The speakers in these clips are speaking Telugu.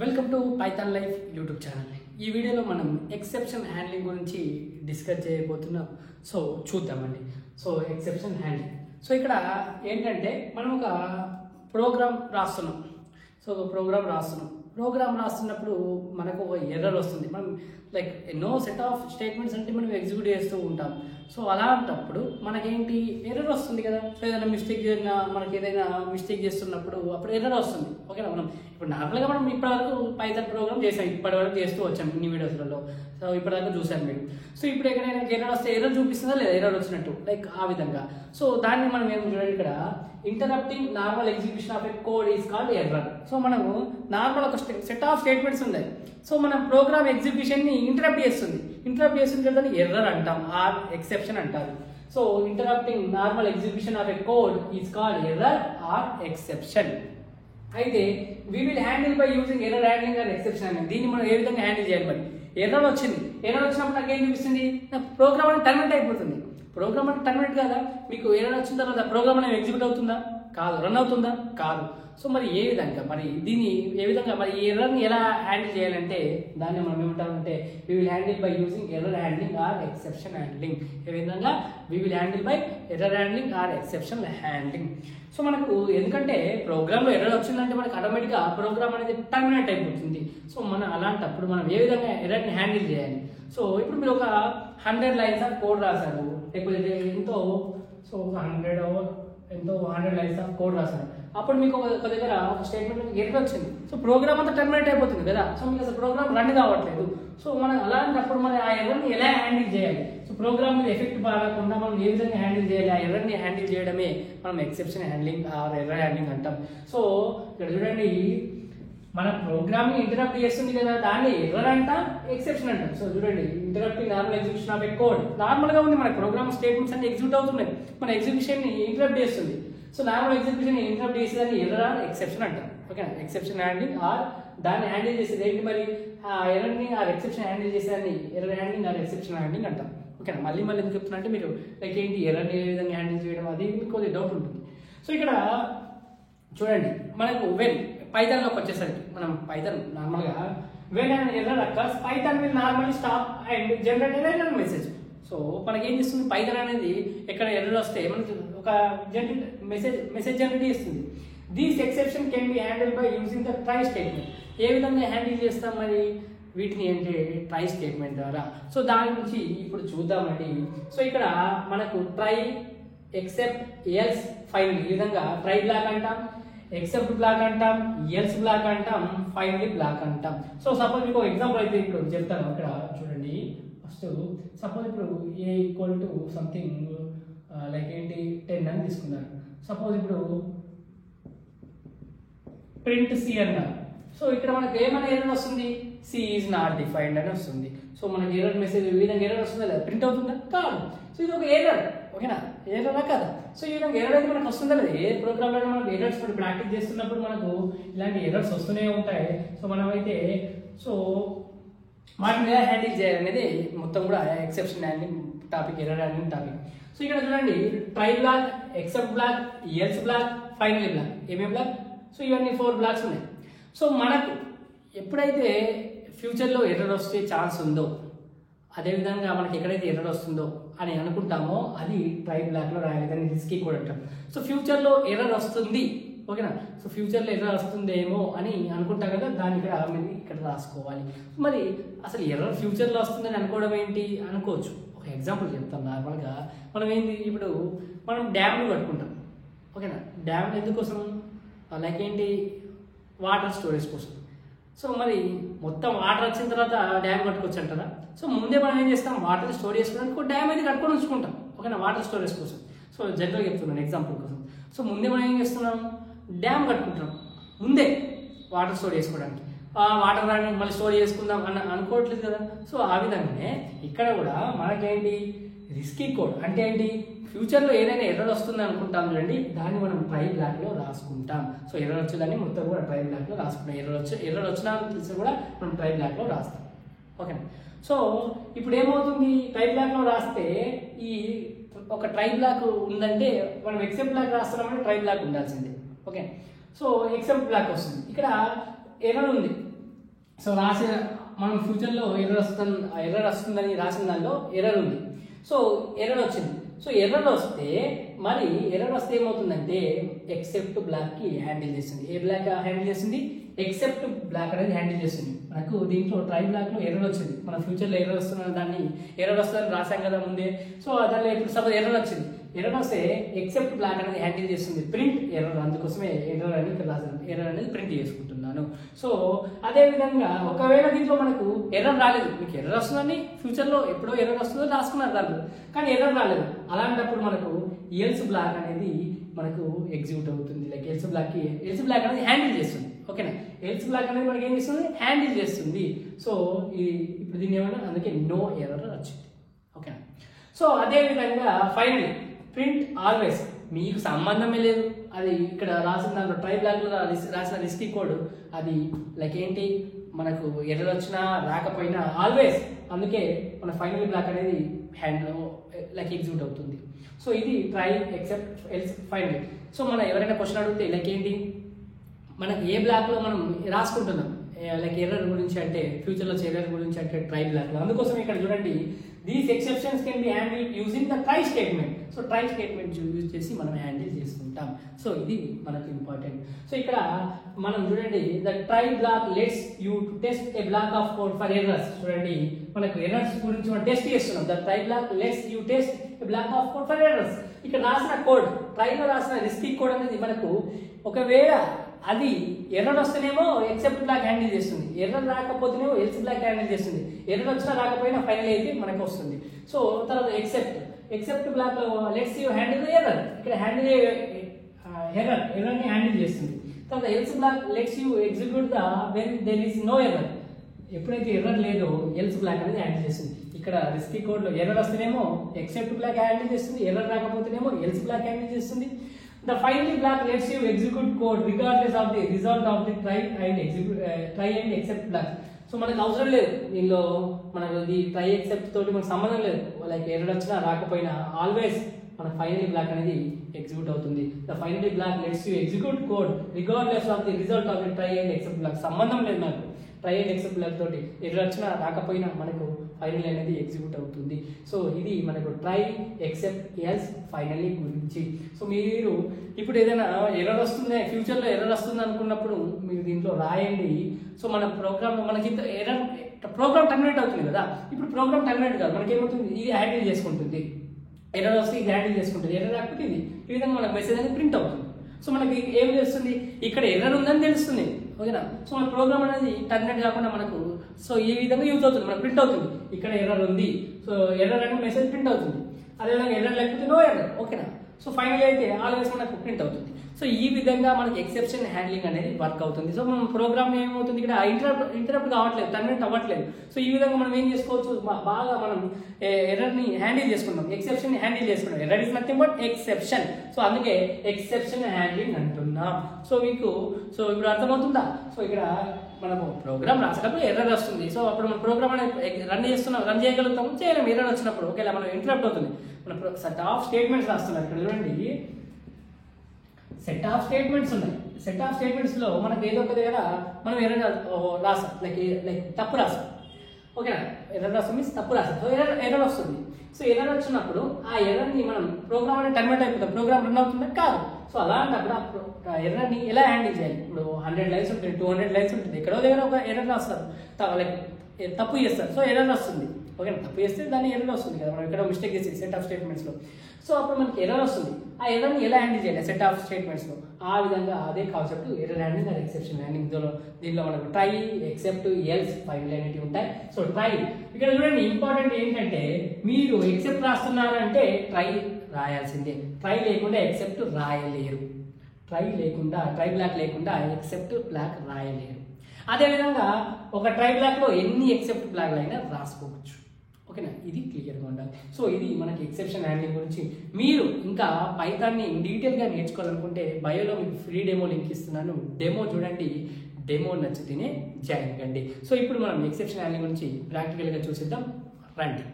Welcome to Python life YouTube channel. ఈ వీడియోలో మనం ఎక్సెప్షన్ హ్యాండ్లింగ్ గురించి డిస్కస్ చేయబోతున్నాం. సో చూద్దామండి. So exception handling. సో ఇక్కడ ఏంటంటే మనం ఒక ప్రోగ్రామ్ రాస్తున్నాం. ప్రోగ్రామ్ రాస్తున్నప్పుడు మనకు ఒక ఎర్రర్ వస్తుంది. మనం లైక్ ఎన్నో సెట్ ఆఫ్ స్టేట్మెంట్స్ అంటే మనం ఎగ్జిక్యూట్ చేస్తూ ఉంటాం. సో అలాంటప్పుడు మనకేంటి ఎర్రర్ వస్తుంది కదా. సో ఏదైనా మిస్టేక్ చేసినా మనకి ఏదైనా మిస్టేక్ చేస్తున్నప్పుడు అప్పుడు ఎర్రర్ వస్తుంది. ఓకేనా. మనం ఇప్పుడు నార్మల్గా మనం ఇప్పటివరకు పైథాన్ ప్రోగ్రామ్ చేసాం, ఇప్పటివరకు చేస్తూ వచ్చాం ఇన్ని వీడియోస్లలో. సో ఇప్పటిదాకా చూసాను మీరు. సో ఇప్పుడు ఎక్కడైనా ఎర్రర్ వస్తే ఎర్రర్ చూపిస్తుందా లేదా, ఎర్రర్ వచ్చినట్టు లైక్ ఆ విధంగా. సో దాన్ని మనం ఏం చూడండి, ఇక్కడ interrupting normal execution of a code is called error. So మనము నార్మల్ ఒక సెట్ ఆఫ్ స్టేట్మెంట్స్ ఉన్నాయి. సో మనం ప్రోగ్రామ్ ఎగ్జిక్యూషన్ని ఇంటరప్ట్ చేస్తుంది కదా, ఎర్రర్ అంటాం, ఆర్ ఎక్సెప్షన్ అంటారు. So interrupting normal execution of a code is called error or exception. అయితే we will handle by using error handling or exception అని. దీన్ని మనం ఏ విధంగా హ్యాండిల్ చేయాలి? మరి ఎర్రర్ వచ్చినప్పుడు నాకు ఏం చూపిస్తుంది, నా ప్రోగ్రామ్ అనేది టర్మినేట్ అయిపోతుంది. ప్రోగ్రామ్ అంటే టర్మినేట్ కదా. మీకు ఎర్రర్ వచ్చిన తర్వాత ప్రోగ్రామ్ అనేది ఎగ్జిక్యూట్ అవుతుందా? కాదు. రన్ అవుతుందా? కాదు. సో మరి ఏ విధంగా, మరి దీన్ని ఏ విధంగా, మరి ఈ ఎర్రర్ని ఎలా హ్యాండిల్ చేయాలంటే దాన్ని మనం ఏమంటామంటే we will handle by using error handling or exception handling. ఏ విధంగా we will handle by error handling or exception handling. So మనకు ఎందుకంటే ప్రోగ్రామ్లో ఎర్రర్ వచ్చిందంటే మనకు ఆటోమేటిక్గా ప్రోగ్రామ్ అనేది టర్మినేట్ అయిపోతుంది. సో మనం అలాంటప్పుడు మనం ఏ విధంగా ఎర్రర్ని హ్యాండిల్ చేయాలి? సో ఇప్పుడు మీరు ఒక 100 లైన్స్ ఆఫ్ కోడ్ రాశారు, లేకపోతే ఎంతో, సో 100 లైన్స్ ఆఫ్ కోడ్ రాశారు. అప్పుడు మీకు ఒక దగ్గర ఒక స్టేట్మెంట్ ఎర్రర్ వచ్చింది. సో ప్రోగ్రామ్ అంతా టర్మినేట్ అయిపోతుంది కదా. సో మీకు అసలు ప్రోగ్రామ్ రన్ కావట్లేదు. సో మనం అలాంటప్పుడు మనం ఆ ఎర్రర్ని ఎలా హ్యాండిల్ చేయాలి? సో ప్రోగ్రామ్ మీద ఎఫెక్ట్ పడకుండా మనం ఏ విధంగా హ్యాండిల్ చేయాలి? ఆ ఎర్రర్ని హ్యాండిల్ చేయడమే మనం exception handling or error handling అంటాం. సో ఇక్కడ చూడండి, మన ప్రోగ్రామ్ ని ఇంటరప్ట్ చేస్తుంది కదా, దాన్ని ఎర్రర్ అంటాం, ఎక్సెప్షన్ అంటాం. సో చూడండి, interrupting normal execution of a code normal గా ఉంది. మన ప్రోగ్రామ్ స్టేట్మెంట్స్ అన్ని ఎగ్జిక్యూట్ అవుతున్నాయి, మన ఎగ్జిక్యూషన్ ని ఇంటరప్ట్ చేస్తుంది. సో నార్మల్ ఎగ్జిక్యూషన్ ఇంటరప్ట్ చేసేదాన్ని ఎర్రర్ ఆర్ ఎక్సెప్షన్ అంటాం. ఓకే, ఎక్సెప్షన్ హ్యాండ్లింగ్ ఆర్ దాన్ని హ్యాండిల్ చేసేది ఏంటి? మరి ఆ ఎర్రర్ ని ఆర్ ఎక్సెప్షన్ హ్యాండిల్ చేసేదాన్ని error handling or exception handling అంటాం. ఓకేనా. మళ్ళీ ఎందుకు చెప్తున్నా అంటే మీరు లైక్ ఏంటి ఎర్రర్ ఏ విధంగా హ్యాండిల్ చేయడం, అది మీకు కొద్దిగా డౌట్ ఉంటుంది. సో ఇక్కడ చూడండి, మనకు వెన్ పైథాన్లోకి వచ్చేసరికి మనం పైథాన్ నార్మల్గా when and error occurs Python will normally stop and generate an error message. So మనకి ఏం చేస్తుంది, పైథాన్ అనేది ఎక్కడ ఎర్రర్ వస్తే మనకి ఒక మెసేజ్ జనరేట్ చేస్తుంది. These exception can be handle by using the try statement. ఏ విధంగా హ్యాండిల్ చేస్తాం మరి వీటిని అంటే ట్రై స్టేట్మెంట్ ద్వారా. సో దాని గురించి ఇప్పుడు చూద్దామండి. సో ఇక్కడ మనకు ట్రై, ఎక్సెప్ట్, ఎల్స్, ఫైనల్, ఈ విధంగా ట్రై బ్లాక్ అంటాం, ఎక్సెప్ట్ బ్లాక్ అంటాం, ఎల్స్ బ్లాక్ అంటాం, ఫైనలీ బ్లాక్ అంటాం. సో సపోజ్ మీకు ఎగ్జాంపుల్ అయితే ఇప్పుడు చెప్తాను. ఇక్కడ చూడండి, ఫస్ట్ సపోజ్ ఇప్పుడు ఏ ఈక్వల్ టు సంథింగ్ లైక్ ఏంటి 10 అని తీసుకున్నారు. సపోజ్ ఇప్పుడు ప్రింట్ సి అన్నారు. సో ఇక్కడ మనకు ఏమైనా ఎర్రర్ వస్తుంది, సి ఈజ్ నాట్ డిఫైన్డ్ అని వస్తుంది. సో మనకి ఎర్రర్ మెసేజ్ ఈ విధంగా ఎర్రర్ వస్తుందా లేదా, ప్రింట్ అవుతుందా? కాదు. సో ఇది ఒక ఎర్రర్. ఓకేనా, ఎర్రరా కదా. సో ఈ విధంగా ఎర్రర్ అయితే మనకు వస్తుందా లేదా? ఏ ప్రోగ్రామ్లో మనకు ఎర్రర్స్ ప్రాక్టీస్ చేస్తున్నప్పుడు మనకు ఇలాంటి ఎర్రర్స్ వస్తూనే ఉంటాయి. సో మనమైతే సో వాటిని ఎలా హ్యాండిల్ చేయాలనేది మొత్తం కూడా exception handling topic, error handling topic. So ఇక్కడ చూడండి, try block, except block, else block, finally block. ఏమేమి బ్లాక్? సో ఇవన్నీ 4 బ్లాక్స్ ఉన్నాయి. సో మనకు ఎప్పుడైతే ఫ్యూచర్లో ఎర్రర్ వస్తే ఛాన్స్ ఉందో, అదేవిధంగా మనకి ఎక్కడైతే ఎర్రర్ వస్తుందో అని అనుకుంటామో అది ట్రై బ్లాక్లో రాయాలి, దాన్ని రిస్కీ కోడ్ అంటాం. సో ఫ్యూచర్లో ఎర్రర్ వస్తుంది, ఓకేనా. సో ఫ్యూచర్లో ఎర్రర్ వస్తుందేమో అని అనుకుంటాం కదా, దాన్ని ఇక్కడ రాసుకోవాలి. మరి అసలు ఎర్రర్ ఫ్యూచర్లో వస్తుందని అనుకోవడం ఏంటి అనుకోవచ్చు. ఒక ఎగ్జాంపుల్ చెప్తాం. నార్మల్గా మనం ఏంటి, ఇప్పుడు మనం డ్యామ్లు కట్టుకుంటాం. ఓకేనా. డ్యామ్ ఎందుకోసం? లైక్ ఏంటి, వాటర్ స్టోరేజ్ కోసం. సో మరి మొత్తం వాటర్ వచ్చిన తర్వాత డ్యామ్ కట్టుకోవచ్చు అంటారా? సో ముందే మనం ఏం చేస్తాం, వాటర్ స్టోర్ చేసుకోవడానికి ఒక డ్యామ్ అయితే కట్టుకొని ఉంచుకుంటాం. ఓకేనా, వాటర్ స్టోరేజ్ కోసం. సో జనరల్గా చెప్తున్నాను ఎగ్జాంపుల్ కోసం. సో ముందే మనం ఏం చేస్తున్నాం, డ్యామ్ కట్టుకుంటున్నాం ముందే వాటర్ స్టోర్ చేసుకోవడానికి. వాటర్ రాని మళ్ళీ స్టోర్ చేసుకుందాం అనుకోవట్లేదు కదా. సో ఆ విధంగానే ఇక్కడ కూడా మనకేంటి, రిస్కీ కోడ్ అంటే ఏంటి, ఫ్యూచర్లో ఏదైనా ఎర్రర్ వస్తుంది అనుకుంటాం చూడండి, దాన్ని మనం ట్రై బ్లాక్లో రాసుకుంటాం. సో ఎర్రర్ వచ్చేదాన్ని మొత్తం కూడా ట్రై బ్లాక్లో రాసుకుంటాం. ఎర్రర్ వచ్చినా తెలిసి కూడా మనం ట్రై బ్లాక్లో రాస్తాం. ఓకే. సో ఇప్పుడు ఏమవుతుంది, ట్రై బ్లాక్లో రాస్తే ఈ ఒక ట్రై బ్లాక్ ఉందంటే మనం ఎక్సెప్ట్ బ్లాక్ రాస్తున్నామంటే ట్రై బ్లాక్ ఉండాల్సిందే. ఓకే. సో ఎక్సెప్ట్ బ్లాక్ వస్తుంది. ఇక్కడ ఎర్రర్ ఉంది, సో రాసిన మనం ఫ్యూచర్లో ఎర్రర్ వస్తుందని రాసిన దానిలో ఎర్రర్ ఉంది. సో ఎర్రర్ వచ్చింది. సో ఎర్రర్ వస్తే మరి ఎర్రర్ వస్తే ఏమవుతుందంటే ఎక్సెప్ట్ బ్లాక్కి హ్యాండిల్ చేస్తుంది. ఏ బ్లాక్ హ్యాండిల్ చేస్తుంది? ఎక్సెప్ట్ బ్లాక్ అనేది హ్యాండిల్ చేస్తుంది. మనకు దీంట్లో ట్రై బ్లాక్లో ఎర్రర్ వచ్చింది. మన ఫ్యూచర్లో ఎర్రర్ వస్తున్న దాన్ని ఎర్రర్ వస్తుందని రాసాం కదా ముందే. సో దానిలో ఇప్పుడు సపోజ్ ఎర్రర్ వచ్చింది. ఎర్రర్ వస్తే ఎక్సెప్ట్ బ్లాక్ అనేది హ్యాండిల్ చేస్తుంది. ప్రింట్ ఎర్రర్, అందుకోసమే ఎర్రర్ అని ఇక్కడ రాసాను. ఎర్రర్ అనేది ప్రింట్ చేసుకుంటున్నాను. సో అదేవిధంగా ఒకవేళ దీంట్లో మనకు ఎర్రర్ రాలేదు, మీకు ఎర్రర్ వస్తుందని ఫ్యూచర్లో ఎప్పుడో ఎర్రర్ వస్తుందో రాసుకున్నారు దాంట్లో, కానీ ఎర్రర్ రాలేదు. అలాంటప్పుడు మనకు ఎల్స్ బ్లాక్ అనేది మనకు ఎగ్జిక్యూట్ అవుతుంది. లైక్ ఎల్స్ బ్లాక్ అనేది హ్యాండిల్ చేస్తుంది. ఓకేనా? ఎల్స్ బ్లాక్ అనేది మనకి ఏం చేస్తుంది? హ్యాండిల్ చేస్తుంది. సో ఇప్పుడు దీన్ని ఏమన్నా అందుకే నో ఎర్రర్ వచ్చింది. ఓకేనా? సో అదేవిధంగా ఫైనల్ ప్రింట్ ఆల్వేస్, మీకు సంబంధమే లేదు అది ఇక్కడ రాసిన దాంట్లో ట్రై బ్లాక్లో రాసిన రిస్కీ కోడ్ అది లైక్ ఏంటి, మనకు ఎర్రర్ వచ్చినా రాకపోయినా ఆల్వేస్, అందుకే మన ఫైనల్ బ్లాక్ అనేది లైక్ ఎగ్జిక్యూట్ అవుతుంది. సో ఇది try except else final. So మనం ఎవరైనా క్వశ్చన్ అడిగితే లైక్ ఏంటి, మనకి ఏ బ్లాక్లో మనం రాసుకుంటున్నాం లైక్ ఎర్రర్ గురించి అంటే ఫ్యూచర్లో ఎర్రర్ గురించి అంటే ట్రై బ్లాక్లో. అందుకోసం ఇక్కడ చూడండి, these exceptions can be handle using the try statement. So try statement use చేసి మనం హ్యాండిల్ చేసుకుంటాం. సో ఇది మనకు ఇంపార్టెంట్. సో ఇక్కడ మనం చూడండి, the try block lets you to test a block of code for errors. చూడండి, మనకు ఎర్రర్స్ గురించి మనం టెస్ట్ చేస్తున్నాం. The try block lets you test a block of code for errors. ఇక్కడ రాసిన కోడ్, ట్రైలో రాసిన రిస్కీ కోడ్ అనేది మనకు ఒకవేళ అది ఎర్రర్ వస్తేనేమో ఎక్సెప్ట్ బ్లాక్ హ్యాండిల్ చేస్తుంది, ఎర్రర్ రాకపోతేనేమో ఎల్స్ బ్లాక్ హ్యాండిల్ చేస్తుంది. ఎర్రర్ వచ్చినా రాకపోయినా ఫైనల్ అయితే మనకు వస్తుంది. సో తర్వాత ఎక్సెప్ట్ బ్లాక్ లో లెట్స్ యూ హ్యాండిల్ ఎర్రర్, ఇక్కడ హ్యాండిల్ ఎర్రర్ని హ్యాండిల్ చేస్తుంది. తర్వాత else block lets you execute the when there is no error, ఎప్పుడైతే ఎర్రర్ లేదో ఎల్స్ బ్లాక్ అనేది హ్యాండిల్ చేస్తుంది. ఇక్కడ రిస్కీ కోడ్లో ఎర్రర్ వస్తేనేమో ఎక్సెప్ట్ బ్లాక్ హ్యాండిల్ చేస్తుంది, ఎర్రర్ రాకపోతేనేమో ఎల్స్ బ్లాక్ హ్యాండిల్ చేస్తుంది. The finally block lets you execute code regardless of the result of the try and except block. So మనకు అవసరం లేదు దీనిలో, మనకు ఇది ట్రై ఎక్సెప్ట్ తోటి మనకు సంబంధం లేదు. లైక్ ఎర్రర్ వచ్చినా రాకపోయినా ఆల్వేస్ మన ఫైనలీ బ్లాక్ అనేది ఎగ్జిక్యూట్ అవుతుంది. The finally block lets you execute code regardless of the result of the try and except block. సంబంధం లేదు నాకు ట్రై అండ్ ఎక్సెప్ట్ బ్లాక్ తోటి, ఎర్రర్ వచ్చినా రాకపోయినా మనకు ఫైనల్ అనేది ఎగ్జిక్యూట్ అవుతుంది. సో ఇది మనకు ట్రై ఎక్సెప్ట్ ఎల్స్ ఫైనల్లీ గురించి. సో మీరు ఇప్పుడు ఏదైనా ఎర్రర్ వస్తుంది, ఫ్యూచర్లో ఎర్రర్ వస్తుంది అనుకున్నప్పుడు మీరు దీంట్లో రాయండి. సో మన ప్రోగ్రామ్ మనకి ఎర్రర్ ప్రోగ్రామ్ టర్మినేట్ అవుతుంది కదా, ఇప్పుడు ప్రోగ్రామ్ టర్మినేట్ కాదు, మనకి ఏమవుతుంది, ఇది హ్యాండిల్ చేసుకుంటుంది. ఎర్రర్ వస్తే ఇది హ్యాండిల్ చేసుకుంటుంది, ఎర్రర్ రాకపోతే ఇది, ఈ విధంగా మనకు మెసేజ్ అనేది ప్రింట్ అవుతుంది. సో మనకి ఏం తెలుస్తుంది, ఇక్కడ ఎర్రర్ ఉందని తెలుస్తుంది. ఓకేనా? సో మన ప్రోగ్రామ్ అనేది టర్మినేట్ కాకుండా మనకు సో ఈ విధంగా యూజ్ అవుతుంది, మనకు ప్రింట్ అవుతుంది. ఇక్కడ ఎర్రర్ ఉంది, సో ఎర్రర్ అనేది మెసేజ్ ప్రింట్ అవుతుంది. అదేవిధంగా ఎర్రర్ లేకపోతే నో ఎర్రర్. ఓకేనా? సో ఫైనల్ అయితే ఆల్వేస్ మనకు ప్రింట్ అవుతుంది. సో ఈ విధంగా మనకి ఎక్సెప్షన్ హ్యాండ్లింగ్ అనేది వర్క్ అవుతుంది. సో మనం ప్రోగ్రామ్ ఏమవుతుంది, ఇక్కడ ఇంటరప్ట్ కావట్లేదు, టర్మినేట్ అవ్వట్లేదు. సో ఈ విధంగా మనం ఏం చేసుకోవచ్చు, బాగా మనం ఎర్రర్ని హ్యాండిల్ చేసుకుంటాం, ఎక్సెప్షన్ హ్యాండిల్ చేసుకుంటాం. Error is nothing but exception. So అందుకే ఎక్సెప్షన్ హ్యాండ్లింగ్ అంటున్నాం. సో మీకు ఇప్పుడు అర్థమవుతుందా? సో ఇక్కడ మనము ప్రోగ్రామ్ రాసేటప్పుడు ఎర్రర్ వస్తుంది. సో అప్పుడు మన ప్రోగ్రామ్ అనేది రన్ చేయగలుగుతాము, చేయలేము ఎర్రర్ వచ్చినప్పుడు. ఓకేలా మనం ఇంటరప్ట్ అవుతుంది. మన సెట్ ఆఫ్ స్టేట్మెంట్స్ రాస్తున్నారు ఇక్కడ చూడండి, సెట్ ఆఫ్ స్టేట్మెంట్స్ ఉన్నాయి. సెట్ ఆఫ్ స్టేట్మెంట్స్ లో మనకు ఏదో ఒక దగ్గర మనం ఎర్రర్ రాసాం, లైక్ తప్పు రాసాం. ఓకేనా? ఎర్రర్ రాసాం మీన్స్ తప్పు రాసాం. సో ఎర్రర్ వస్తుంది. సో ఎర్రర్ వచ్చినప్పుడు ఆ ఎర్రర్ని మనం ప్రోగ్రామ్ అనేది టర్మినేట్ అయిపోతాం, ప్రోగ్రామ్ రన్ అవుతుందా కాదు. సో అలాంటప్పుడు ఆ ఎర్రర్ని ఎలా హ్యాండిల్ చేయాలి, ఇప్పుడు 100 లైన్స్ ఉంటుంది, 200 లైన్స్ ఉంటుంది, ఎక్కడో దగ్గర ఒక ఎర్రర్ రాస్తారు, లైక్ తప్పు చేస్తారు. సో ఎర్రర్ వస్తుంది. ఓకే, తప్పు చేస్తే దాన్ని ఎర్రర్ వస్తుంది కదా, మనం ఎక్కడో మిస్టేక్ చేసి సెట్ ఆఫ్ స్టేట్మెంట్స్లో. సో అప్పుడు మనకి ఎర్రర్ వస్తుంది. ఆ ఎర్రర్ని ఎలా హ్యాండిల్ చేయాలి సెట్ ఆఫ్ స్టేట్మెంట్స్లో, ఆ విధంగా అదే concept error handing and exception handing. దీనిలో మనకు ట్రై, ఎక్సెప్ట్, ఎల్స్, ఫైనల్ అనేవి ఉంటాయి. సో ట్రై ఇక్కడ చూడండి, ఇంపార్టెంట్ ఏంటంటే మీరు ఎక్సెప్ట్ రాస్తున్నారంటే ట్రై రాయాల్సిందే. ట్రై లేకుండా ఎక్సెప్ట్ రాయలేరు. ట్రై బ్లాక్ లేకుండా ఎక్సెప్ట్ బ్లాక్ రాయలేరు. అదేవిధంగా ఒక ట్రై బ్లాక్లో ఎన్ని ఎక్సెప్ట్ బ్లాక్లు అయినా రాసుకోవచ్చు. ఓకేనా? ఇది క్లియర్గా ఉండాలి. సో ఇది మనకి ఎక్సెప్షన్ హ్యాండ్లింగ్ గురించి. మీరు ఇంకా పైథాన్ని డీటెయిల్గా నేర్చుకోవాలనుకుంటే బయోలో మీకు ఫ్రీ డెమో లింక్ ఇస్తున్నాను, డెమో చూడండి. డెమో నచ్చితేనే జాయిన్ కండి. సో ఇప్పుడు మనం ఎక్సెప్షన్ హ్యాండ్లింగ్ గురించి ప్రాక్టికల్గా చూసిద్దాం, రండి.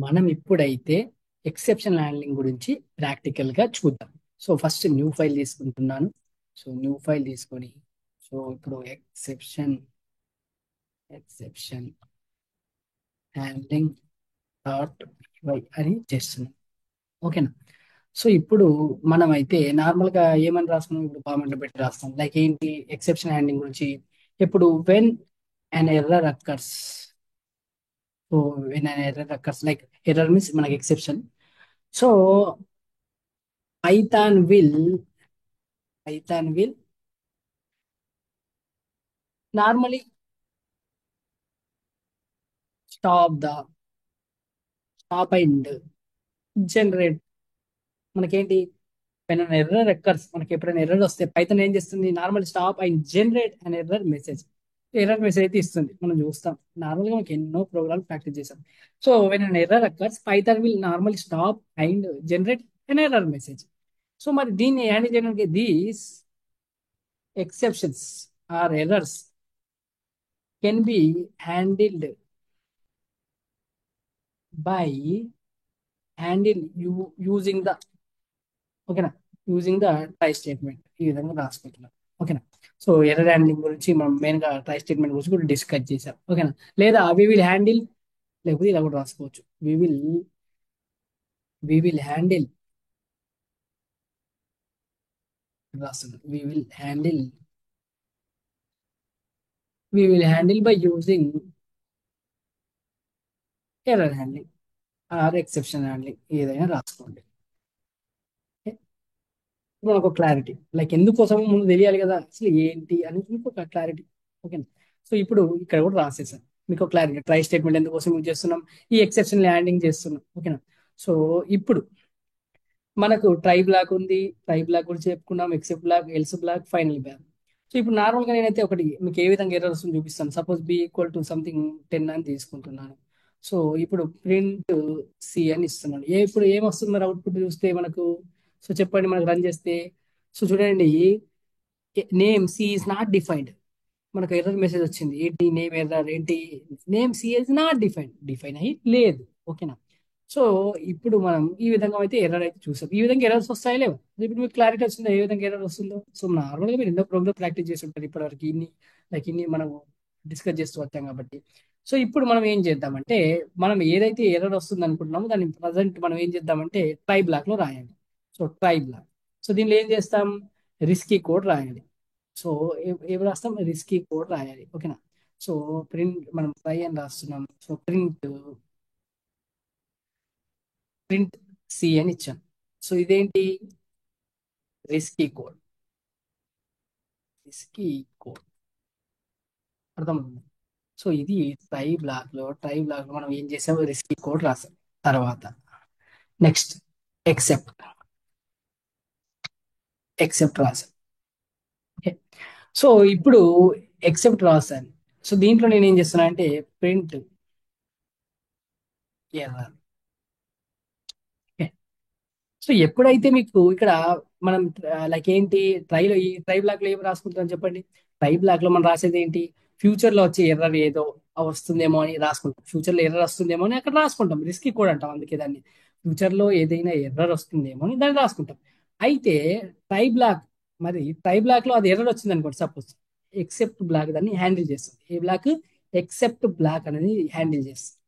మనం ఇప్పుడైతే ఎక్సెప్షన్ హ్యాండ్లింగ్ గురించి ప్రాక్టికల్గా చూద్దాం. సో ఫస్ట్ న్యూ ఫైల్ తీసుకుంటున్నాను. సో న్యూ ఫైల్ తీసుకొని సో ఇప్పుడు ఎక్సెప్షన్ హ్యాండ్లింగ్ డాట్ పై అని చేస్తున్నాం. ఓకేనా? సో ఇప్పుడు మనం అయితే నార్మల్ గా ఏమని రాస్తున్నాం, ఇప్పుడు కామెంట్లు పెట్టి రాస్తాం. లైక్ ఏంటి ఎక్సెప్షన్ హ్యాండ్లింగ్ గురించి. ఇప్పుడు when an error occurs, so when an error occurs, like error means మనకి exception. So Python will Python will normally stop the stop and generate. మనకేంటి పైన ఎర్రర్ ఎక్కర్స్, మనకి ఎప్పుడైనా ఎర్రర్ వస్తే పైథాన్ ఏం చేస్తుంది, normal stop and generate an error message. Error message అయితే ఇస్తుంది, మనం చూస్తాం. నార్మల్గా మనకి ఎన్నో ప్రోగ్రామ్ ప్రాక్టీస్ చేసాం. So when an error occurs Python will normal stop and generate an error message. So మరి దీన్ని హ్యాండిల్ చేయడానికి these exceptions or errors can be handled by handle using the, ఓకేనా, యూజింగ్ ద ట్రై స్టేట్మెంట్. ఈ విధంగా రాసుకుంటున్నాం. ఓకేనా? సో ఎర్రర్ హ్యాండ్లింగ్ గురించి మనం మెయిన్ గా ట్రై స్టేట్మెంట్ గురించి కూడా డిస్కస్ చేసాం. ఓకేనా? లేదా వి విల్ హ్యాండిల్, లేకపోతే ఇలా కూడా రాసుకోవచ్చు, వి విల్ హ్యాండిల్, రాస్తున్నాం, we will handle by using error handling or exception handling, ఏదైనా రాసుకోండి. ఇప్పుడు మనకు క్లారిటీ, లైక్ ఎందుకోసం ముందు తెలియాలి కదా అసలు ఏంటి అని, మీకు ఒక క్లారిటీ. ఓకేనా? సో ఇప్పుడు ఇక్కడ కూడా రాసేసాను, మీకు క్లారిటీ. ట్రై స్టేట్మెంట్ ఎందుకోసం యూజ్ చేస్తున్నాం, ఈ ఎక్సెప్షన్ ల్యాండింగ్ చేస్తున్నాం. ఓకేనా? సో ఇప్పుడు మనకు ట్రై బ్లాక్ ఉంది, ట్రై బ్లాక్ గురించి చెప్పుకున్నాం, except block, else block, final block. So ఇప్పుడు నార్మల్గా నేనైతే ఒకటి మీకు ఏ విధంగా ఎర్రర్ వస్తుంది చూపిస్తాను. Suppose B equal to something 10 అని తీసుకుంటున్నాను. సో ఇప్పుడు ప్రింట్ సి అని ఇస్తున్నాను. ఇప్పుడు ఏమొస్తుంది మరి అవుట్పుట్ చూస్తే మనకు? సో చెప్పండి, మనకు రన్ చేస్తే. సో చూడండి, name C is not defined. మనకు ఎర్రర్ మెసేజ్ వచ్చింది. ఏంటి నేమ్ ఎర్రర్, ఏంటి name C is not define అయ్యి లేదు. ఓకేనా? సో ఇప్పుడు మనం ఈ విధంగా అయితే ఎర్రర్ అయితే చూసాం. ఈ విధంగా ఎర్రర్స్ వస్తాయి లేవు. ఇప్పుడు మీకు క్లారిటీ వచ్చిందో ఏ విధంగా ఎర్రర్ వస్తుందో. సో నార్మల్గా మీరు ఎన్నో ప్రోగ్రామ్ ప్రాక్టీస్ చేసి ఉంటారు ఇప్పటివరకు, ఇన్ని మనం డిస్కస్ చేస్తూ వచ్చాం కాబట్టి. సో ఇప్పుడు మనం ఏం చేద్దామంటే, మనం ఏదైతే ఎర్రర్ వస్తుంది అనుకుంటున్నామో దాన్ని ప్రజెంట్ మనం ఏం చేద్దామంటే ట్రై బ్లాక్ లో రాయాలి. So try black. సో దీనిలో ఏం చేస్తాం, రిస్కీ కోడ్ రాయాలి. సో ఏం రాస్తాం, రిస్కీ కోడ్ రాయాలి. ఓకేనా? సో ప్రింట్ మనం ట్రై అని రాస్తున్నాం. సో ప్రింట్ సి అని ఇచ్చాను. సో ఇదేంటి, రిస్కీ కోడ్. రిస్కీ కోడ్ అర్థమవుతుంది. సో ఇది ట్రై బ్లాక్ లో మనం ఏం చేసాము, రిస్కీ కోడ్ రాసాం. తర్వాత నెక్స్ట్ ఎక్సెప్ట్ ఎక్సెప్ట్ రాసాం. ఓకే. సో ఇప్పుడు ఎక్సెప్ట్ రాసాను. సో దీంట్లో నేను ఏం చేస్తున్నా అంటే ప్రింట్ ఎర్రర్. సో ఎప్పుడైతే మీకు ఇక్కడ మనం లైక్ ఏంటి, ఈ ట్రై బ్లాక్ లో ఏం రాసుకుంటాం చెప్పండి. ట్రై బ్లాక్ లో మనం రాసేది ఏంటి, ఫ్యూచర్ లో వచ్చే ఎర్రర్ ఏదో వస్తుందేమో అని రాసుకుంటాం. ఫ్యూచర్ లో ఎర్రర్ వస్తుందేమో అని అక్కడ రాసుకుంటాం. రిస్కీ కోడ్ అంటాం అందుకే దాన్ని. ఫ్యూచర్ లో ఏదైనా ఎర్రర్ వస్తుందేమో అని దాన్ని రాసుకుంటాం. అయితే ట్రై బ్లాక్, మరి ట్రై బ్లాక్ లో అది ఎర్రర్ వచ్చింది అనుకోండి సపోజ్, ఎక్సెప్ట్ బ్లాక్ దాన్ని హ్యాండిల్ చేస్తుంది. ఏ బ్లాక్, ఎక్సెప్ట్ బ్లాక్ అనేది హ్యాండిల్ చేస్తుంది.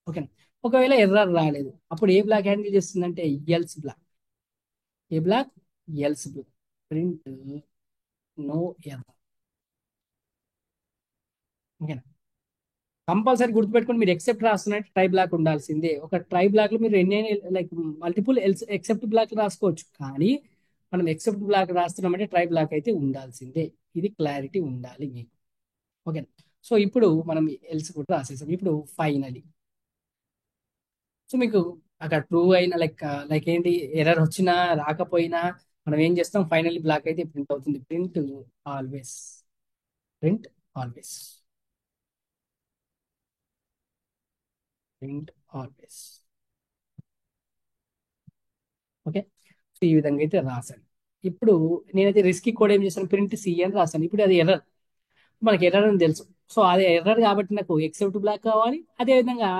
ఓకేనా? ఒకవేళ ఎర్రర్ రాలేదు, అప్పుడు ఏ బ్లాక్ హ్యాండిల్ చేస్తుందంటే ఎల్స్ బ్లాక్. ఏ block, else block. Print no error. ఓకేనా? కంపల్సరీ గుర్తుపెట్టుకొని మీరు ఎక్సెప్ట్ రాస్తున్నట్టు ట్రై బ్లాక్ ఉండాల్సిందే. ఒక ట్రై బ్లాక్ లో మీరు ఎన్ని, లైక్ మల్టిపుల్ ఎక్సెప్ట్ బ్లాక్ రాసుకోవచ్చు, కానీ మనం ఎక్సెప్ట్ బ్లాక్ రాస్తున్నామంటే ట్రై బ్లాక్ అయితే ఉండాల్సిందే. ఇది క్లారిటీ ఉండాలి మీకు. ఓకే. సో ఇప్పుడు మనం ఎల్స్ కూడా రాసేసాం. ఇప్పుడు ఫైనలీ, సో మీకు అక్కడ ట్రూ అయినా లైక్ ఏంటి, ఎర్రర్ వచ్చినా రాకపోయినా మనం ఏం చేస్తాం, ఫైనల్లీ బ్లాక్ అయితే ప్రింట్ అవుతుంది. Always print always print always. Okay. So ఈ విధంగా అయితే రాశాను. ఇప్పుడు నేనైతే రిస్కీ కోడ్ ఏం చేశాను, ప్రింట్ సి అని రాశాను. ఇప్పుడు అది ఎర్రర్, మనకి ఎర్రర్ అని తెలుసు. సో అది ఎర్రర్ కాబట్టి నాకు ఎక్సెప్ట్ బ్లాక్ కావాలి, అదే విధంగా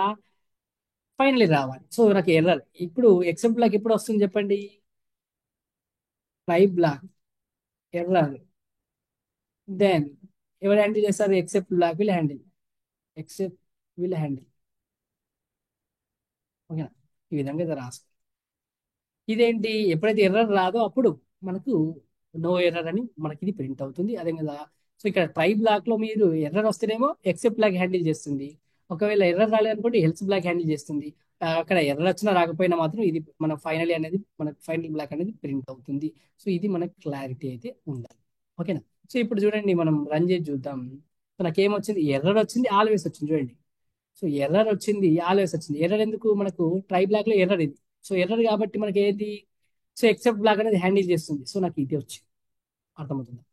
ఫైనలీ రావాలి. సో నాకు ఎర్రర్, ఇప్పుడు ఎక్సెప్ట్ బ్లాక్ ఎప్పుడు వస్తుంది చెప్పండి, ట్రై బ్లాక్ ఎర్రర్, దెన్ ఎవరు హ్యాండిల్ చేస్తారు? Except block will handle. Except will handle. ఓకేనా? ఈ విధంగా ఇది రాసుకో. ఇదేంటి, ఎప్పుడైతే ఎర్రర్ రాదో అప్పుడు మనకు నో ఎర్రర్ అని మనకి ఇది ప్రింట్ అవుతుంది. అదే కదా. సో ఇక్కడ ట్రై బ్లాక్ లో మీరు ఎర్రర్ వస్తేనేమో ఎక్సెప్ట్ బ్లాక్ హ్యాండిల్ చేస్తుంది. ఒకవేళ ఎర్రర్ రాలేదనుకోండి ఎల్స్ బ్లాక్ హ్యాండిల్ చేస్తుంది. అక్కడ ఎర్రర్ వచ్చినా రాకపోయినా మాత్రం ఇది మన ఫైనల్ అనేది మన ఫైనల్ బ్లాక్ అనేది ప్రింట్ అవుతుంది. సో ఇది మనకు క్లారిటీ అయితే ఉండాలి. ఓకేనా? సో ఇప్పుడు చూడండి మనం రన్ చేసి చూద్దాం. సో నాకేమొచ్చింది? ఎర్రర్ వచ్చింది, ఆల్వేస్ వచ్చింది. చూడండి. సో ఎర్రర్ వచ్చింది, ఆల్వేస్ వచ్చింది. ఎర్రర్ ఎందుకు? మనకు ట్రై బ్లాక్ లో ఎర్రర్ ఇది. సో ఎర్రర్ కాబట్టి మనకి ఏంటి? సో ఎక్సెప్ట్ బ్లాక్ అనేది హ్యాండిల్ చేస్తుంది. సో నాకు ఇది వచ్చింది. అర్థమవుతుంది.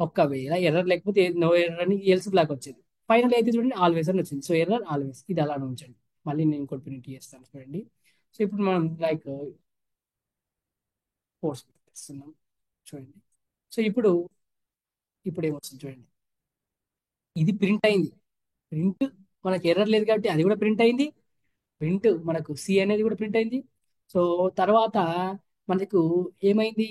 ఒక్కవేళ ఎర్రర్ లేకపోతే నో ఎర్రర్ అని ఎల్స్ బ్లాక్ వచ్చేది. ఫైనల్ అయితే చూడండి ఆల్వేస్ అని వచ్చింది. సో ఎర్రర్ ఆల్వేస్ ఇది అలానే ఉంచండి. మళ్ళీ నేను ఇంకోటి ప్రింట్ చేస్తాను చూడండి. సో ఇప్పుడు మనం లైక్ ఫోర్స్ చేస్తున్నాం చూడండి. సో ఇప్పుడు ఏమొస్తుంది చూడండి. ఇది ప్రింట్ అయింది. ప్రింట్ మనకి ఎర్రర్ లేదు కాబట్టి అది కూడా ప్రింట్ అయింది. ప్రింట్ మనకు సి అనేది కూడా ప్రింట్ అయింది. సో తర్వాత మనకు ఏమైంది?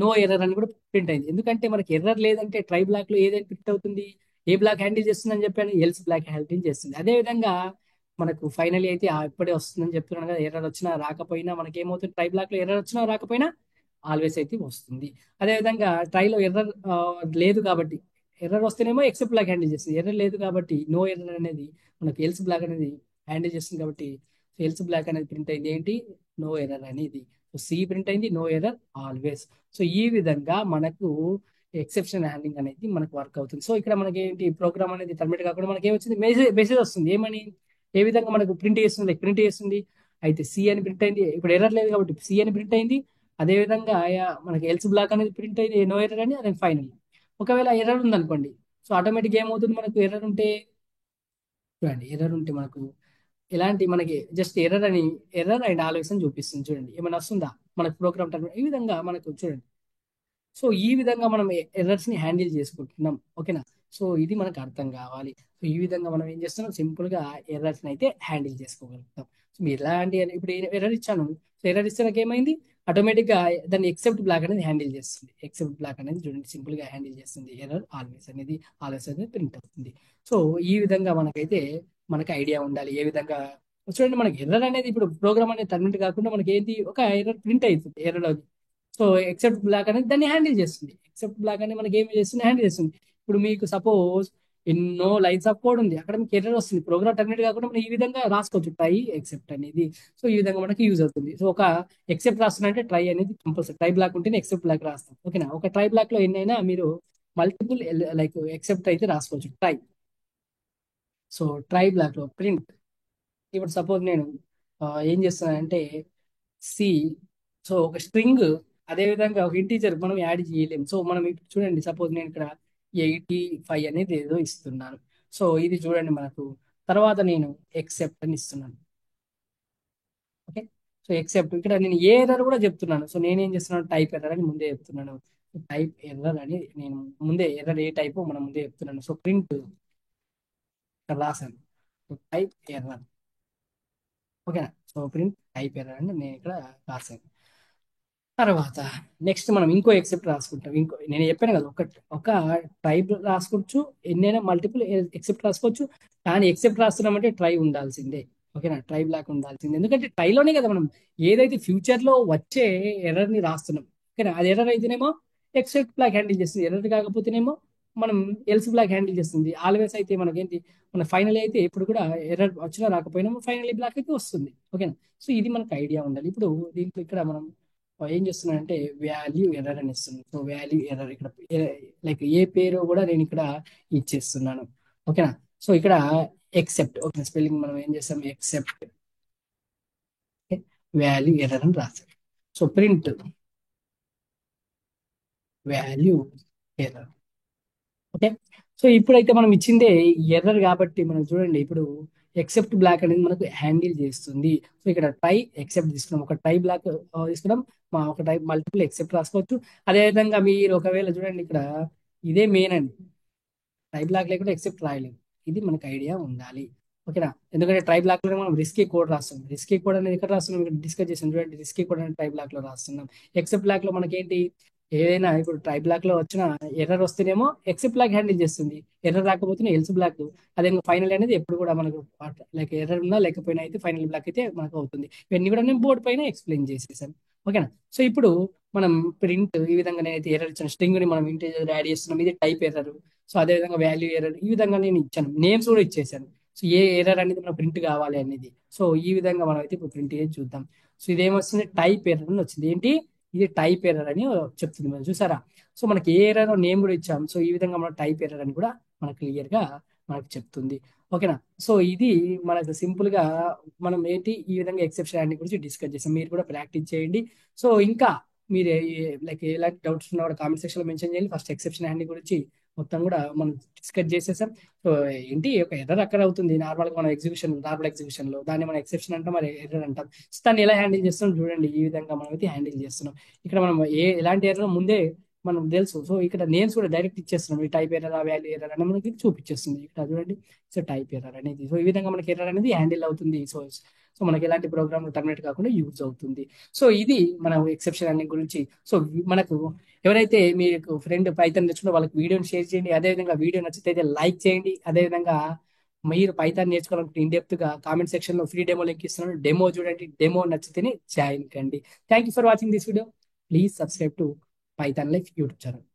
నో ఎర్రర్ అని కూడా ప్రింట్ అయింది. ఎందుకంటే మనకి ఎర్రర్ లేదంటే ట్రై బ్లాక్ లో ఏదైతే ప్రింట్ అవుతుంది? ఏ బ్లాక్ హ్యాండిల్ చేస్తుంది అని చెప్పాను? ఎల్స్ బ్లాక్ హ్యాండిల్ చేస్తుంది. అదే విధంగా మనకు ఫైనల్ అయితే ఇప్పుడే వస్తుందని చెప్తున్నాను కదా. ఎర్రర్ వచ్చినా రాకపోయినా మనకి ఏమవుతుంది? ట్రై బ్లాక్ లో ఎర్రర్ వచ్చినా రాకపోయినా ఆల్వేస్ అయితే వస్తుంది. అదే విధంగా ట్రైలో ఎర్రర్ లేదు కాబట్టి, ఎర్రర్ వస్తేనేమో ఎక్సెప్ట్ బ్లాక్ హ్యాండిల్ చేస్తుంది. ఎర్రర్ లేదు కాబట్టి నో ఎర్రర్ అనేది మనకు ఎల్స్ బ్లాక్ అనేది హ్యాండిల్ చేస్తుంది. కాబట్టి ఎల్స్ బ్లాక్ అనేది ప్రింట్ అయింది. ఏంటి? నో ఎర్రర్ అనేది. సో సి ప్రింట్ అయింది, నో ఎర్రర్ ఆల్వేస్. సో ఈ విధంగా మనకు ఎక్సెప్షన్ హ్యాండింగ్ అనేది మనకు వర్క్ అవుతుంది. సో ఇక్కడ మనకి ఏంటి? ప్రోగ్రామ్ అనేది టర్మినేట్ కాకుండా మనకి ఏమొచ్చింది? మెసేజ్ వస్తుంది. ఏమని? ఏ విధంగా మనకు ప్రింట్ చేస్తుంది? ప్రింట్ చేస్తుంది. అయితే సి అని ప్రింట్ అయింది. ఇప్పుడు ఎర్రర్ లేదు కాబట్టి సి అని ప్రింట్ అయింది. అదే విధంగా మనకి ఎల్స్ బ్లాక్ అనేది ప్రింట్ అయింది, నో ఎర్రర్ అని. అదే ఫైనల్. ఒకవేళ ఎర్రర్ ఉందనుకోండి, సో ఆటోమేటిక్ ఏమవుతుంది? మనకు ఎర్రర్ ఉంటే చూడండి, ఎర్రర్ ఉంటే మనకు ఎలాంటి మనకి జస్ట్ ఎర్రర్ అని, ఎర్రర్ అండ్ ఆల్వేస్ అని చూపిస్తుంది. చూడండి ఏమైనా వస్తుందా మనకు ప్రోగ్రామ్ టర్మినేట్. ఈ విధంగా మనకు చూడండి. సో ఈ విధంగా మనం ఎర్రర్స్ ని హ్యాండిల్ చేసుకుంటున్నాం. ఓకేనా? సో ఇది మనకు అర్థం కావాలి. సో ఈ విధంగా మనం ఏం చేస్తున్నాం? సింపుల్ గా ఎర్రర్స్ ని అయితే హ్యాండిల్ చేసుకోగలుగుతాం. సో మీరు ఎలాంటి ఇప్పుడు ఎర్రర్ ఇచ్చాను. సో ఎర్రర్ ఇస్తే నాకు ఏమైంది? ఆటోమేటిక్ గా దాన్ని ఎక్సెప్ట్ బ్లాక్ అనేది హ్యాండిల్ చేస్తుంది. ఎక్సెప్ట్ బ్లాక్ అనేది చూడండి సింపుల్ గా హ్యాండిల్ చేస్తుంది. ఎర్రర్ ఆల్వేస్ అనేది ఆల్వేస్ అనేది ప్రింట్ అవుతుంది. సో ఈ విధంగా మనకి ఐడియా ఉండాలి ఏ విధంగా. చూడండి మనకి ఎర్రర్ అనేది ఇప్పుడు ప్రోగ్రామ్ అనేది టర్మినేట్ కాకుండా మనకి ఏంటి? ఒక ఎర్రర్ ప్రింట్ అవుతుంది ఎర్రర్. సో ఎక్సెప్ట్ బ్లాక్ అనేది దాన్ని హ్యాండిల్ చేస్తుంది. ఎక్సెప్ట్ బ్లాక్ అనేది మనకి ఏం చేస్తుంది? హ్యాండిల్ చేస్తుంది. ఇప్పుడు మీకు సపోజ్ ఎన్నో లైన్స్ ఆఫ్ కోడ్ ఉంది, అక్కడ మీకు ఎర్రర్ వస్తుంది. ప్రోగ్రామ్ టర్మినేట్ కాకుండా మనం ఈ విధంగా రాసుకోవచ్చు ట్రై ఎక్సెప్ట్ అనేది. సో ఈ విధంగా మనకి యూజ్ అవుతుంది. సో ఒక ఎక్సెప్ట్ రాస్తున్నట్టే ట్రై అనేది కంపల్సరీ. ట్రై బ్లాక్ ఉంటేనే ఎక్సెప్ట్ బ్లాక్ రాస్తాం. ఓకేనా? ఒక ట్రై బ్లాక్ లో ఎన్నైనా మీరు మల్టిపుల్ లైక్ ఎక్సెప్ట్ అయితే రాసుకోవచ్చు. ట్రై. సో ట్రై బ్లాక్ లో ప్రింట్. ఇప్పుడు సపోజ్ నేను ఏం చేస్తున్నానంటే సి. సో ఒక స్ట్రింగ్, అదే విధంగా ఒక ఇంటీజర్ మనం యాడ్ చేయలేము. సో మనం ఇప్పుడు చూడండి, సపోజ్ నేను ఇక్కడ 85 అనేది ఏదో ఇస్తున్నాను. సో ఇది చూడండి మనకు. తర్వాత నేను ఎక్సెప్ట్ అని ఇస్తున్నాను. ఓకే. సో ఎక్సెప్ట్ ఇక్కడ నేను ఏ ఎర్రర్ కూడా చెప్తున్నాను. సో నేనేం చేస్తున్నాను? టైప్ ఎర్రర్ అని ముందే చెప్తున్నాను. టైప్ ఎర్రర్ అని నేను ముందే ఎర్రర్ ఏ టైప్ మనం ముందే చెప్తున్నాను. సో ప్రింట్ రాశాను. Type error. ఓకేనా? సో ప్రింట్ టైప్ ఎర్రర్ అని నేను ఇక్కడ రాశాను. తర్వాత నెక్స్ట్ మనం ఇంకో ఎక్సెప్ట్ రాసుకుంటాం. ఇంకో నేను చెప్పాను కదా, ఒక టైప్ రాసుకోవచ్చు, ఎన్నైనా మల్టిపుల్ ఎక్సెప్ట్ రాసుకోవచ్చు. కానీ ఎక్సెప్ట్ రాస్తున్నామంటే ట్రై ఉండాల్సిందే. ఓకేనా? ట్రై బ్లాక్ ఉండాల్సిందే. ఎందుకంటే ట్రైలోనే కదా మనం ఏదైతే ఫ్యూచర్ లో వచ్చే ఎర్రర్ ని రాస్తున్నాం. ఓకేనా? అది ఎర్రర్ అయితేనేమో ఎక్సెప్ట్ బ్లాక్ హ్యాండిల్ చేస్తుంది. ఎర్రర్ కాకపోతేనేమో మనం ఎల్స్ బ్లాక్ హ్యాండిల్ చేస్తుంది. ఆల్వేస్ అయితే మనకేంటి? మన ఫైనల్ అయితే ఎప్పుడు కూడా ఎర్రర్ వచ్చినా రాకపోయినా ఫైనల్ బ్లాక్ అయితే వస్తుంది. ఓకేనా? సో ఇది మనకు ఐడియా ఉండాలి. ఇప్పుడు దీంట్లో ఇక్కడ మనం ఏం చేస్తున్నానంటే వాల్యూ ఎర్రర్ అని ఇస్తున్నాను. సో వాల్యూ ఎర్రర్ ఇక్కడ లైక్ ఏ పేరు కూడా నేను ఇక్కడ ఇచ్చేస్తున్నాను. ఓకేనా? సో ఇక్కడ ఎక్సెప్ట్. ఓకే, స్పెల్లింగ్ మనం ఏం చేస్తాం? ఎక్సెప్ట్ వాల్యూ ఎర్రర్ అని రాస్తాం. So print value error. Okay. So ఇప్పుడైతే మనం ఇచ్చిందే ఎర్రర్ కాబట్టి మనం చూడండి ఇప్పుడు ఎక్సెప్ట్ బ్లాక్ అనేది మనకు హ్యాండిల్ చేస్తుంది. సో ఇక్కడ టై ఎక్సెప్ట్ తీసుకున్నాం. ఒక టై బ్లాక్ తీసుకున్నాం. ఒక టైప్ మల్టిపుల్ ఎక్సెప్ట్ రాసుకోవచ్చు. అదేవిధంగా మీరు ఒకవేళ చూడండి ఇక్కడ ఇదే మెయిన్ అండి. ట్రై బ్లాక్ లేకుండా ఎక్సెప్ట్ రాయలేదు. ఇది మనకు ఐడియా ఉండాలి. ఓకేనా? ఎందుకంటే ట్రై బ్లాక్ లో మనం రిస్కీ కోడ్ రాస్తున్నాం. రిస్కీ కోడ్ అనేది ఎక్కడ రాస్తున్నాం? ఇక్కడ డిస్కస్ చేసాం చూడండి. రిస్కీ కోడ్ అనేది ట్రై బ్లాక్ లో రాస్తున్నాం. ఎక్సెప్ట్ బ్లాక్ లో మనకి ఏంటి? ఏదైనా ఇప్పుడు ట్రై బ్లాక్ లో వచ్చిన ఎర్రర్ వస్తేనేమో ఎక్సెప్ట్ బ్లాక్ హ్యాండిల్ చేస్తుంది, ఎర్రర్ రాకపోతేనే ఎల్స్ బ్లాక్. అదే ఫైనల్ అనేది ఎప్పుడు కూడా మనకు లైక్ ఎర్రర్ ఉన్నా లేకపోయినా అయితే ఫైనల్ బ్లాక్ అయితే మనకు అవుతుంది. ఇవన్నీ కూడా నేను బోర్డు పైన ఎక్స్ప్లెయిన్ చేసేసాను. ఓకేనా. సో ఇప్పుడు మనం ప్రింట్ ఈ విధంగా నేనైతే ఎర్రర్ ఇచ్చాను, స్ట్రింగ్ ని మనం ఇంటీజర్ యాడ్ చేస్తున్నాం, ఇది టైప్ ఎర్రర్. సో అదే విధంగా వాల్యూ ఎర్రర్ ఈ విధంగా నేను ఇచ్చాను, నేమ్స్ కూడా ఇచ్చేసాను. సో ఏ ఎర్రర్ అనేది మన ప్రింట్ కావాలి అనేది. సో ఈ విధంగా మనం అయితే ఇప్పుడు ప్రింట్ చేసి చూద్దాం. సో ఇదేమొస్తుంది, టైప్ ఎర్రర్ అని వచ్చింది. ఏంటి ఇది టైప్ ఎర్రర్ అని చెప్తుంది, మనం చూసారా. సో మనకి ఏ ఎర్రర్ నేమ్ కూడా ఇచ్చాం. సో ఈ విధంగా మనం టైప్ ఎర్రర్ అని కూడా మనకు క్లియర్ గా మనకు చెప్తుంది. ఓకేనా. సో ఇది మనకు సింపుల్ గా మనం ఏంటి ఈ విధంగా ఎక్సెప్షన్ హ్యాండింగ్ గురించి డిస్కస్ చేసాం. మీరు కూడా ప్రాక్టీస్ చేయండి. సో ఇంకా మీరు లైక్ ఎలాంటి డౌట్స్ ఉన్నా కూడా కామెంట్ సెక్షన్ లో మెన్షన్ చేయండి. ఫస్ట్ ఎక్సెప్షన్ హ్యాండింగ్ గురించి మొత్తం కూడా మనం డిస్కస్ చేసేసాం. సో ఏంటి ఒక ఎర్రర్ అక్కడ అవుతుంది నార్మల్ గా మనం నార్మల్ ఎగ్జిక్యూషన్ లో, దాన్ని మనం ఎక్సెప్షన్ అంటాం, మరి ఎర్రర్ అంటాం. సో దాన్ని ఎలా హ్యాండిల్ చేస్తున్నాం చూడండి, ఈ విధంగా మనం అయితే హ్యాండిల్ చేస్తున్నాం. ఇక్కడ మనం ఎలాంటి ఎర్రర్ ముందే మనం తెలుసు. సో ఇక్కడ నేమ్స్ కూడా డైరెక్ట్ ఇచ్చేస్తున్నాం, ఈ టైప్ ఎర్రర్ వాల్యూ ఎర్రర్ అని మనకి చూపించేస్తుంది ఇక్కడ చూడండి. సో టైప్ ఎర్రర్ అనేది, సో ఈ విధంగా మనకి ఎర్రర్ అనేది హ్యాండిల్ అవుతుంది. సో సో మనకి ఎలాంటి ప్రోగ్రామ్ టర్మినేట్ కాకుండా యూజ్ అవుతుంది. సో ఇది మన ఎక్సెప్షన్ అనే గురించి. సో మనకు ఎవరైతే మీకు ఫ్రెండ్ పైథాన్ నేర్చుకుంటే వాళ్ళకి వీడియోని షేర్ చేయండి. అదేవిధంగా వీడియో నచ్చితే అయితే లైక్ చేయండి. అదేవిధంగా మీరు పైథాన్ నేర్చుకోవాలనుకుంటే ఇన్ డెప్త్ గా కామెంట్ సెక్షన్ లో ఫ్రీ డెమో లింక్ ఇస్తున్నాను, డెమో చూడండి. డెమో నచ్చితేనే జాయిన్ కండి. Thank you for watching this video. Please subscribe to Python life YouTube channel.